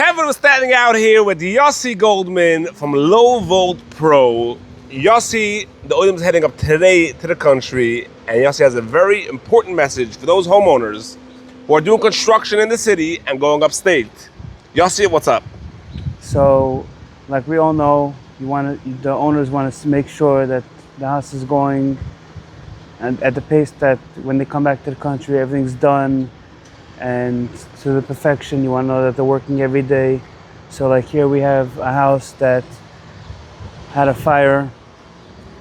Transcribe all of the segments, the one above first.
Kevin was standing out here with Yossi Goldman from Low Volt Pro. Yossi, the Odin's heading up today to the country, and Yossi has a very important message for those homeowners who are doing construction in the city and going upstate. Yossi, what's up? So, like we all know, the owners want to make sure that the house is going and at the pace that when they come back to the country, everything's done and to the perfection. You want to know that they're working every day. So like here we have a house that had a fire.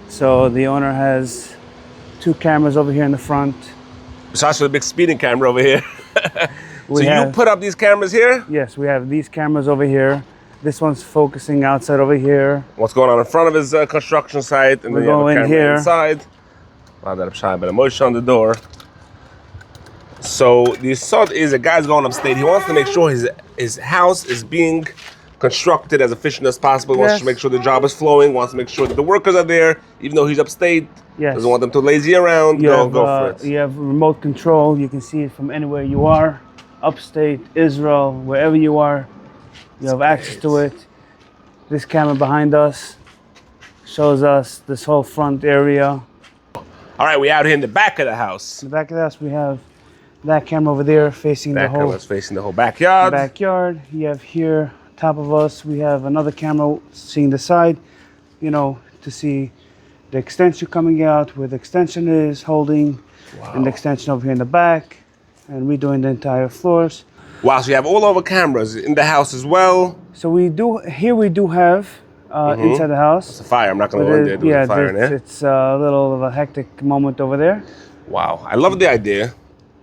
So the owner has 2 cameras over here in the front. There's also a big speeding camera over here. So you put up these cameras here? Yes, we have these cameras over here. This one's focusing outside over here. What's going on in front of his construction site? And we're then you have a camera here. Inside. Wow, that upside, but a motion on the door. So the assault is a guy's going upstate. He wants to make sure his house is being constructed as efficient as possible. He wants to make sure the job is flowing. Wants to make sure that the workers are there, even though he's upstate. Yes. Doesn't want them to lazy around. Go for it. You have remote control. You can see it from anywhere you are. Upstate, Israel, wherever you are, you have access to it. This camera behind us shows us this whole front area. All right, we out here in the back of the house. In the back of the house, we have that camera over there facing the whole backyard. You have here, top of us, we have another camera seeing the side, to see the extension coming out, where the extension is holding, and the extension over here in the back, and redoing the entire floors. Wow, so you have all over cameras in the house as well. So we do have inside the house. It's a fire. I'm not going to go in there. There's a fire in there. It's a little of a hectic moment over there. Wow, I love the idea.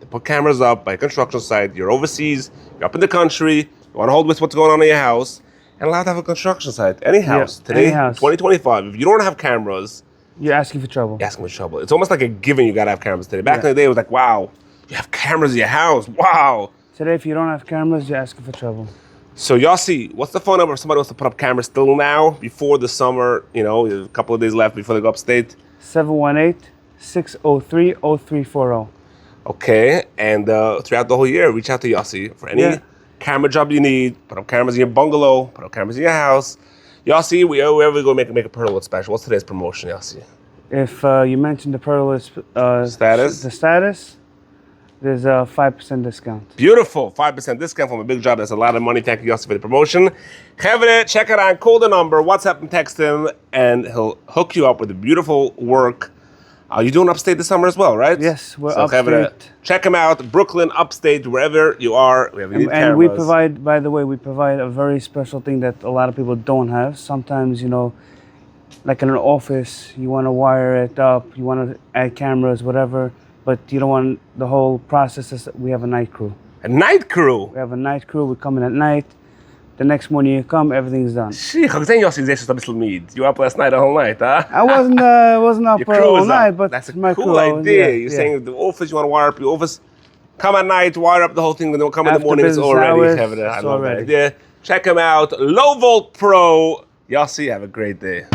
To put cameras up by a construction site. You're overseas. You're up in the country. You want to hold with what's going on in your house, and allowed to have a construction site. Any house today, any house. 2025. If you don't have cameras, you're asking for trouble. You're asking for trouble. It's almost like a given. You got to have cameras today. Back in the day, it was like, wow, you have cameras in your house. Wow. Today, if you don't have cameras, you're asking for trouble. So Yossi, what's the phone number if somebody wants to put up cameras still now, before the summer, a couple of days left before they go upstate? 718-603-0340. Okay, and throughout the whole year, reach out to Yossi for any camera job you need. Put up cameras in your bungalow, put up cameras in your house. Yossi, wherever we go make a Perlowitz special. What's today's promotion, Yossi? If you mention the Perlowitz status, there's a 5% discount. Beautiful, 5% discount from a big job. That's a lot of money. Thank you, Yossi, for the promotion. Kevin, check it out. Call the number, WhatsApp and text him, and he'll hook you up with the beautiful work. You're doing upstate this summer as well, right? Yes, we're upstate. Kevin, check him out. Brooklyn, upstate, wherever you are. We have and we provide, by the way, a very special thing that a lot of people don't have. Sometimes, like in an office, you want to wire it up, you want to add cameras, whatever. But you don't want the whole process. We have a night crew. A night crew? We have a night crew. We come in at night. The next morning you come, everything's done. You were up last night the whole night, huh? I wasn't up all night, but that's a my cool crew, idea. You're saying the office, you want to wire up your office. Come at night, wire up the whole thing, and then come in the morning, it's already. I love that idea. Check him out. Low Volt Pro. Yossi, have a great day.